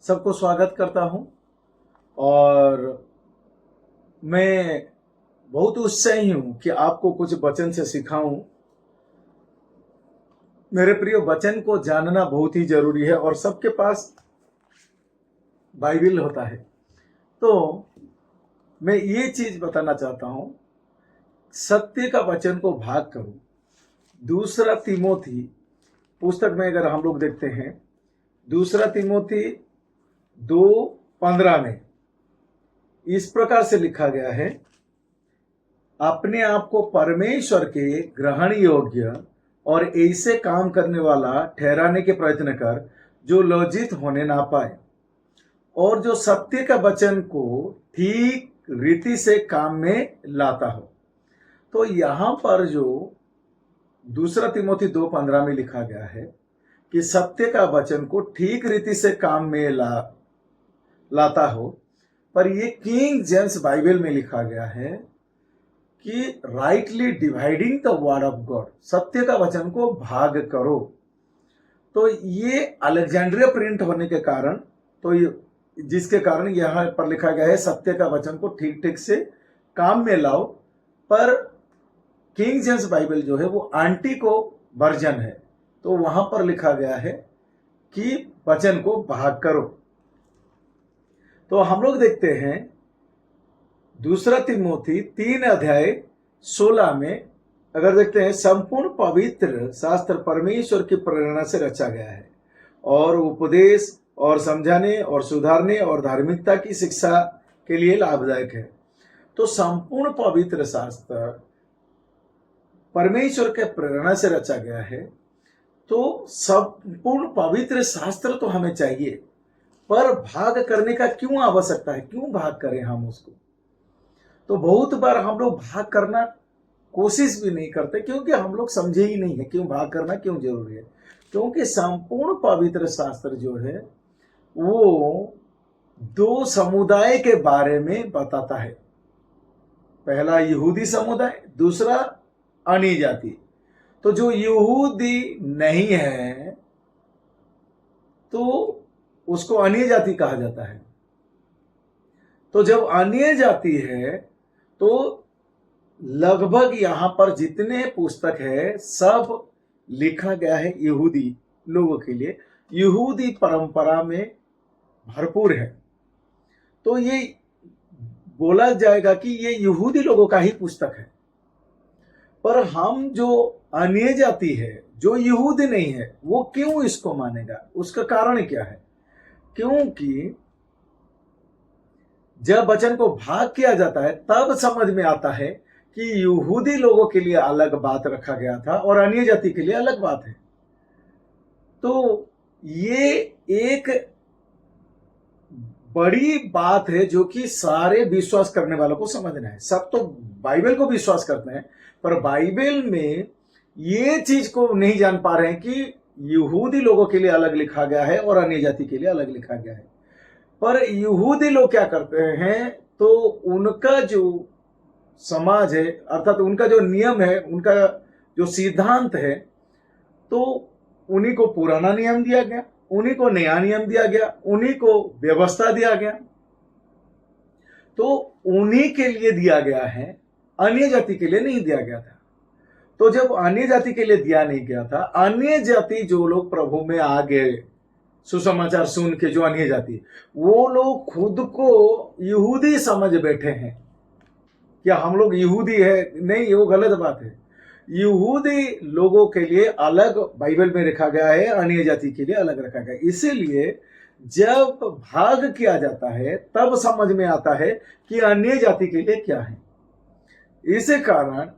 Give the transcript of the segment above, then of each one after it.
सबको स्वागत करता हूं और मैं बहुत उत्साही हूं कि आपको कुछ वचन से सिखाऊं। मेरे प्रिय, वचन को जानना बहुत ही जरूरी है और सबके पास बाइबल होता है। तो मैं ये चीज बताना चाहता हूं, सत्य का वचन को भाग करो। दूसरा तिमोथी पुस्तक में अगर हम लोग देखते हैं, दूसरा तिमोथी 2:15 में इस प्रकार से लिखा गया है, अपने आप को परमेश्वर के ग्रहण योग्य और ऐसे काम करने वाला ठहराने के प्रयत्न कर जो लज्जित होने ना पाए और जो सत्य का वचन को ठीक रीति से काम में लाता हो। तो यहां पर जो दूसरा तिमोथी 2:15 में लिखा गया है कि सत्य का वचन को ठीक रीति से काम में लाता हो, पर ये किंग जेम्स बाइबल में लिखा गया है कि rightly dividing the word of God, सत्य का वचन को भाग करो। तो ये अलेक्जेंड्रिया प्रिंट होने के कारण, तो ये जिसके कारण यहां पर लिखा गया है सत्य का वचन को ठीक ठीक से काम में लाओ। पर किंग जेम्स बाइबल जो है वो आंटिको वर्जन है, तो वहां पर लिखा गया है कि वचन को भाग करो। तो हम लोग देखते हैं दूसरा तिमोथी 3:16 में, अगर देखते हैं, संपूर्ण पवित्र शास्त्र परमेश्वर की प्रेरणा से रचा गया है और उपदेश और समझाने और सुधारने और धार्मिकता की शिक्षा के लिए लाभदायक है। तो संपूर्ण पवित्र शास्त्र परमेश्वर के प्रेरणा से रचा गया है। तो संपूर्ण पवित्र शास्त्र तो हमें चाहिए, पर भाग करने का क्यों आवश्यकता है? क्यों भाग करें हम उसको? तो बहुत बार हम लोग भाग करना कोशिश भी नहीं करते, क्योंकि हम लोग समझे ही नहीं है क्यों भाग करना क्यों जरूरी है। क्योंकि संपूर्ण पवित्र शास्त्र जो है वो दो समुदाय के बारे में बताता है। पहला यहूदी समुदाय, दूसरा अन्य जाति। तो जो यहूदी नहीं है तो उसको अन्य जाति कहा जाता है। तो जब अन्य जाति है तो लगभग यहां पर जितने पुस्तक है सब लिखा गया है यहूदी लोगों के लिए, यहूदी परंपरा में भरपूर है। तो ये बोला जाएगा कि ये यहूदी लोगों का ही पुस्तक है। पर हम जो अन्य जाति है, जो यहूदी नहीं है, वो क्यों इसको मानेगा? उसका कारण क्या है? क्योंकि जब वचन को भाग किया जाता है तब समझ में आता है कि यहूदी लोगों के लिए अलग बात रखा गया था और अन्य जाति के लिए अलग बात है। तो ये एक बड़ी बात है जो कि सारे विश्वास करने वालों को समझना है। सब तो बाइबल को विश्वास करते हैं, पर बाइबल में ये चीज को नहीं जान पा रहे हैं कि यहूदी लोगों के लिए अलग लिखा गया है और अन्य जाति के लिए अलग लिखा गया है। पर यहूदी लोग क्या करते हैं, तो उनका जो समाज है, अर्थात उनका जो नियम है, उनका जो सिद्धांत है, तो उन्हीं को पुराना नियम दिया गया, उन्हीं को नया नियम दिया गया, उन्हीं को व्यवस्था दिया गया। तो उन्हीं के लिए दिया गया है, अन्य जाति के लिए नहीं दिया गया था। तो जब अन्य जाति के लिए दिया नहीं गया था, अन्य जाति जो लोग प्रभु में आ गए, सुसमाचार सुन के, जो अन्य जाति, वो लोग खुद को यहूदी समझ बैठे हैं। क्या हम लोग यहूदी है? नहीं, वो गलत बात है। यहूदी लोगों के लिए अलग बाइबल में रखा गया है, अन्य जाति के लिए अलग रखा गया है। इसीलिए जब भाग किया जाता है तब समझ में आता है कि अन्य जाति के लिए क्या है। इसी कारण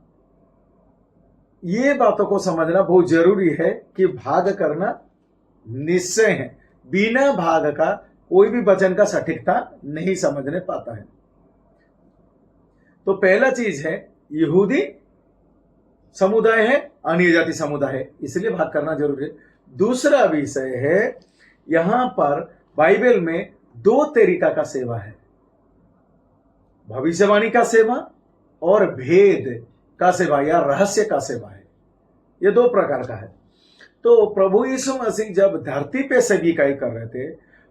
ये बातों को समझना बहुत जरूरी है कि भाग करना निश्चय है। बिना भाग का कोई भी वचन का सटीकता नहीं समझने पाता है। तो पहला चीज है, यहूदी समुदाय है, अन्य जाति समुदाय है, इसलिए भाग करना जरूरी है। दूसरा विषय है, यहां पर बाइबल में दो तरीका का सेवा है, भविष्यवाणी का सेवा और भेद का सेवा या रहस्य का सेवा है। ये दो प्रकार का है। तो प्रभु यीशु मसीह जब धरती पे सेविकाई कर रहे थे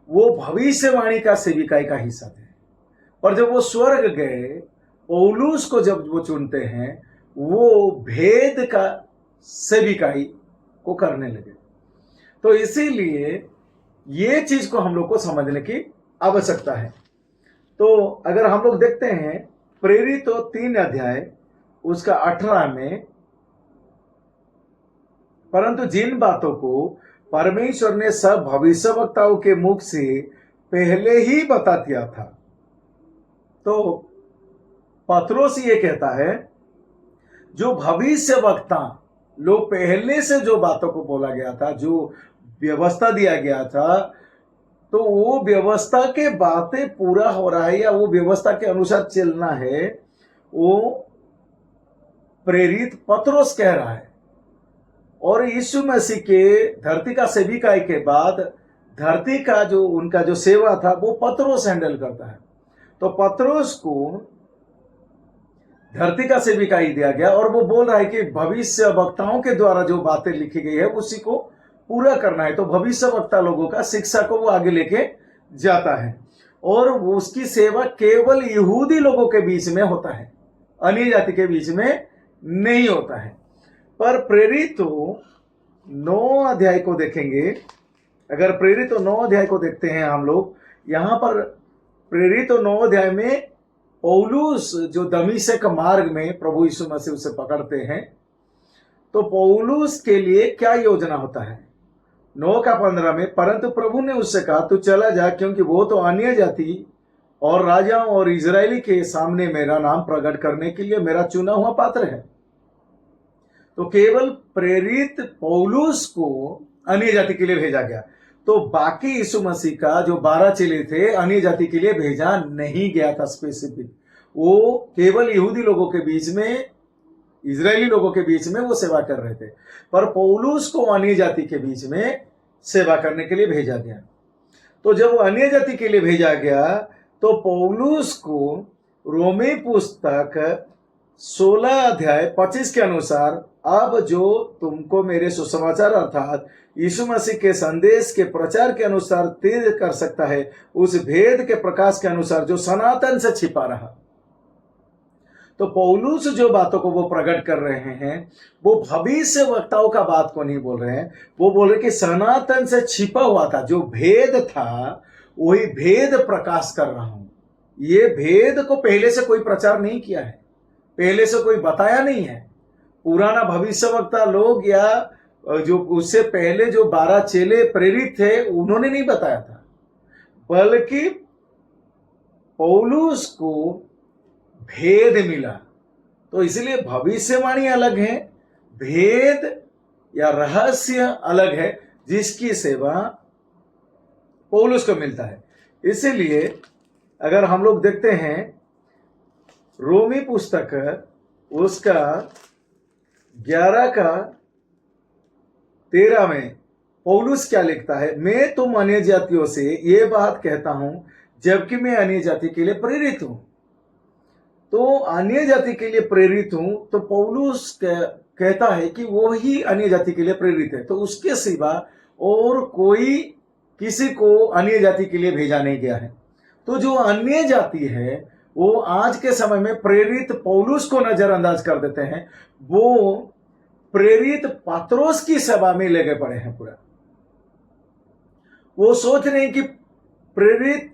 वो भविष्यवाणी का सेविकाई का हिस्सा थे। पर जब वो स्वर्ग गए, पौलुस को जब वो चुनते हैं, वो भेद का सेविकाई को करने लगे। तो इसीलिए ये चीज को हम लोग को समझने की आवश्यकता है। तो अगर हम लोग देखते हैं प्रेरित तो 3 अध्याय उसका 18 में, परंतु जिन बातों को परमेश्वर ने सब भविष्यवक्ताओं के मुख से पहले ही बता दिया था। तो पत्रोस ये कहता है, जो भविष्यवक्ता लोग पहले से जो बातों को बोला गया था, जो व्यवस्था दिया गया था, तो वो व्यवस्था के बातें पूरा हो रहा है या वो व्यवस्था के अनुसार चलना है, वो प्रेरित पत्रोस कह रहा है। और यीशु मसीह के धरती का सेविकाई के बाद धरती का जो उनका जो सेवा था वो पत्रोस हैंडल करता है। तो पत्रोस को धरती का सेविकाई दिया गया और वो बोल रहा है कि भविष्य वक्ताओं के द्वारा जो बातें लिखी गई है उसी को पूरा करना है। तो भविष्य वक्ता लोगों का शिक्षा को वो आगे लेके जाता है और उसकी सेवा केवल यहूदी लोगों के बीच में होता है, अन्य जाति के बीच में नहीं होता है। पर प्रेरित 9 अध्याय को देखेंगे, अगर प्रेरित 9 अध्याय को देखते हैं हम लोग, यहां पर प्रेरित 9 अध्याय में पौलुस जो दमिश्क मार्ग में प्रभु यीशु मसीह उसे पकड़ते हैं, तो पौलुस के लिए क्या योजना होता है। 9:15 में, परंतु प्रभु ने उससे कहा, तू चला जा, क्योंकि वो तो अन्य जाति और राजाओं और इजरायली के सामने मेरा नाम प्रकट करने के लिए मेरा चुना हुआ पात्र है। तो केवल प्रेरित पौलुस को अन्य जाति के लिए भेजा गया, तो बाकी यीशु मसीह का जो 12 चेले थे अन्य जाति के लिए भेजा नहीं गया था स्पेसिफिक। वो केवल यहूदी लोगों के बीच में, इजरायली लोगों के बीच में वो सेवा कर रहे थे, पर पौलुस को अन्य जाति के बीच में सेवा करने के लिए भेजा गया। तो जब वो अन्य जाति के लिए भेजा गया तो पौलुस को रोमी पुस्तक 16 अध्याय 25 के अनुसार, अब जो तुमको मेरे सुसमाचार अर्थात यीशु मसीह के संदेश के प्रचार के अनुसार तेज कर सकता है, उस भेद के प्रकाश के अनुसार जो सनातन से छिपा रहा। तो पौलुस जो बातों को वो प्रकट कर रहे हैं वो भविष्य वक्ताओं का बात को नहीं बोल रहे हैं, वो बोल रहे कि सनातन से छिपा हुआ था जो भेद था, वही भेद प्रकाश कर रहा हूं। ये भेद को पहले से कोई प्रचार नहीं किया है, पहले से कोई बताया नहीं है। पुराना भविष्यवक्ता लोग या जो उससे पहले जो 12 चेले प्रेरित थे उन्होंने नहीं बताया था, बल्कि पौलुस को भेद मिला। तो इसलिए भविष्यवाणी अलग है, भेद या रहस्य अलग है, जिसकी सेवा पौलुस को मिलता है। इसीलिए अगर हम लोग देखते हैं रोमी पुस्तक उसका 11:13 में पौलुस क्या लिखता है, मैं तुम अन्य जातियों से ये बात कहता हूं जबकि मैं अन्य जाति के लिए प्रेरित हूं। तो अन्य जाति के लिए प्रेरित हूं, तो पौलुस कहता है कि वो ही अन्य जाति के लिए प्रेरित है, तो उसके सिवा और कोई किसी को अन्य जाति के लिए भेजा नहीं गया है। तो जो अन्य जाति है वो आज के समय में प्रेरित पौलुस को नजरअंदाज कर देते हैं, वो प्रेरित पत्रोस की सेवा में लगे पड़े हैं पूरा। वो सोच रहे हैं कि प्रेरित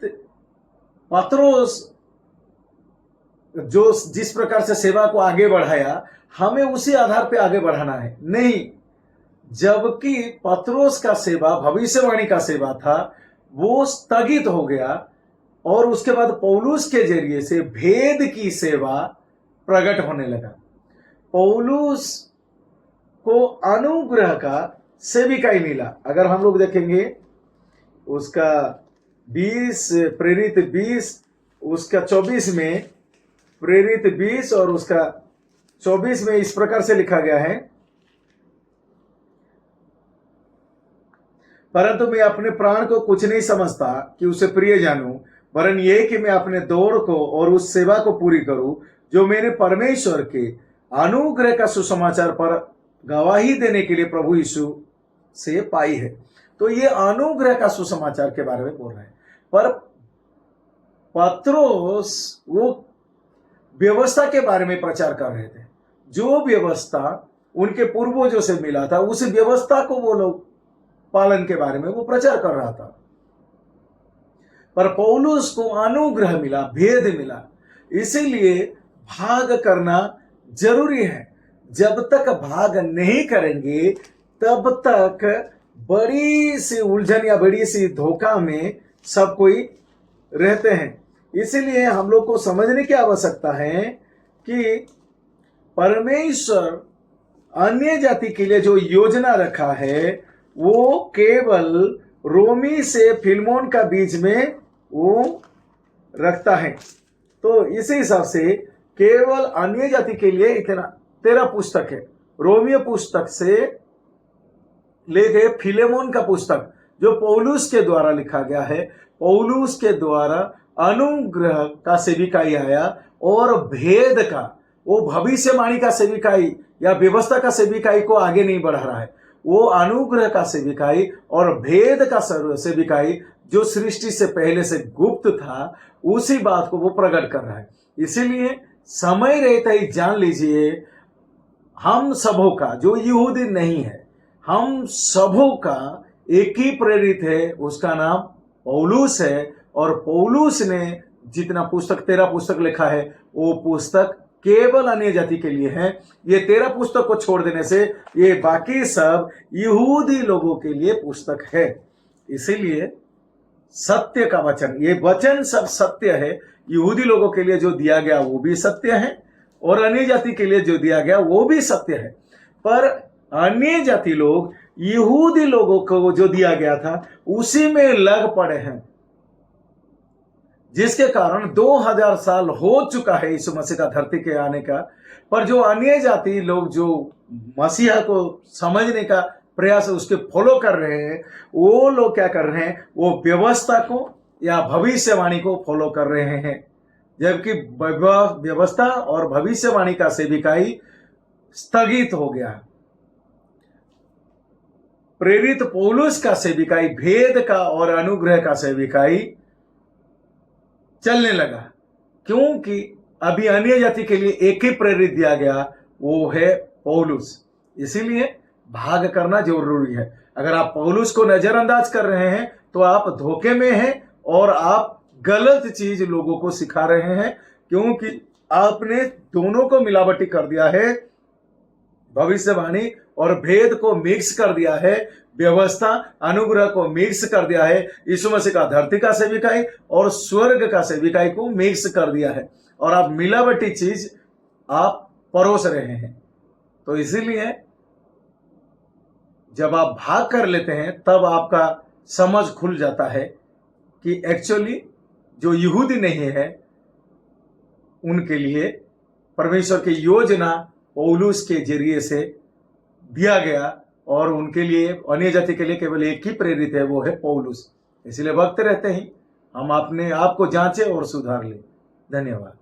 पत्रोस जो जिस प्रकार से सेवा को आगे बढ़ाया, हमें उसी आधार पे आगे बढ़ाना है, नहीं। जबकि पत्रोस का सेवा भविष्यवाणी का सेवा था, वो स्थगित हो गया और उसके बाद पौलुस के जरिए से भेद की सेवा प्रकट होने लगा। पौलुस को अनुग्रह का सेविकाई मिला। अगर हम लोग देखेंगे उसका 20 प्रेरित 20 उसका 24 में, प्रेरित 20 और उसका 24 में इस प्रकार से लिखा गया है, परंतु मैं अपने प्राण को कुछ नहीं समझता कि उसे प्रिय जानूं, वरन यह कि मैं अपने दौड़ को और उस सेवा को पूरी करूं जो मैंने परमेश्वर के अनुग्रह का सुसमाचार पर गवाही देने के लिए प्रभु यीशु से पाई है। तो ये अनुग्रह का सुसमाचार के बारे में बोल रहे हैं। पर पत्रोस वो व्यवस्था के बारे में प्रचार कर रहे थे। जो व्यवस्था उनके पूर्वजों से मिला था, उस व्यवस्था को वो लोग पालन के बारे में वो प्रचार कर रहा था। पर पौलुस को अनुग्रह मिला, भेद मिला, इसीलिए भाग करना जरूरी है। जब तक भाग नहीं करेंगे तब तक बड़ी सी उलझन या बड़ी सी धोखा में सब कोई रहते हैं। इसीलिए हम लोग को समझने की आवश्यकता है कि परमेश्वर अन्य जाति के लिए जो योजना रखा है वो केवल रोमी से फिलमोन का बीच में वो रखता है। तो इसी हिसाब से केवल अन्य जाति के लिए इतना 13 पुस्तक है। रोमियो पुस्तक से लेके फिलेमोन का पुस्तक जो पौलुस के द्वारा लिखा गया है, पौलुस के द्वारा अनुग्रह का सेविकाई आया और भेद का, वो भविष्यवाणी का सेविकाई या व्यवस्था का सेविकाई को आगे नहीं बढ़ा रहा है। वो अनुग्रह का सेविकाई और भेद का सेविकाई जो सृष्टि से पहले से गुप्त था, उसी बात को वो प्रकट कर रहा है। इसीलिए समय रहता ही जान लीजिए, हम सबों का, जो यहूदी नहीं है, हम सबों का एक ही प्रेरित है, उसका नाम पौलुस है। और पौलुस ने जितना पुस्तक 13 पुस्तक लिखा है वो पुस्तक केवल अन्य जाति के लिए है। ये 13 पुस्तक को छोड़ देने से ये बाकी सब यहूदी लोगों के लिए पुस्तक है। इसीलिए सत्य का वचन, ये वचन सब सत्य है। यहूदी लोगों के लिए जो दिया गया वो भी सत्य है और अन्य जाति के लिए जो दिया गया वो भी सत्य है। पर अन्य जाति लोग यहूदी लोगों को जो दिया गया था उसी में लग पड़े हैं, जिसके कारण 2000 साल हो चुका है यीशु मसीह का धरती के आने का। पर जो अन्य जाति लोग जो मसीहा को समझने का प्रयास उसके फॉलो कर रहे हैं, वो लोग क्या कर रहे हैं, वो व्यवस्था को या भविष्यवाणी को फॉलो कर रहे हैं। जबकि व्यवस्था और भविष्यवाणी का सेविकाई स्थगित हो गया। प्रेरित पौलुस का सेविकाई, भेद का और अनुग्रह का सेविकाई चलने लगा, क्योंकि अभी अन्य जाति के लिए एक ही प्रेरित दिया गया, वो है पौलुस। इसीलिए भाग करना जरूरी है। अगर आप पौलुस को नजरअंदाज कर रहे हैं तो आप धोखे में हैं और आप गलत चीज लोगों को सिखा रहे हैं, क्योंकि आपने दोनों को मिलावटी कर दिया है। भविष्यवाणी और भेद को मिक्स कर दिया है, व्यवस्था अनुग्रह को मिक्स कर दिया है, यीशु मसीह का धरती का सेविकाई और स्वर्ग का सेविकाई को मिक्स कर दिया है, और आप मिलावटी चीज आप परोस रहे हैं। तो इसीलिए जब आप भाग कर लेते हैं तब आपका समझ खुल जाता है कि एक्चुअली जो यहूदी नहीं है उनके लिए परमेश्वर की योजना पौलुस के जरिए से दिया गया, और उनके लिए अन्य जाति के लिए केवल एक ही प्रेरित है, वो है पौलुस। इसलिए वक्त रहते ही हम अपने आप को जांचें और सुधार लें। धन्यवाद।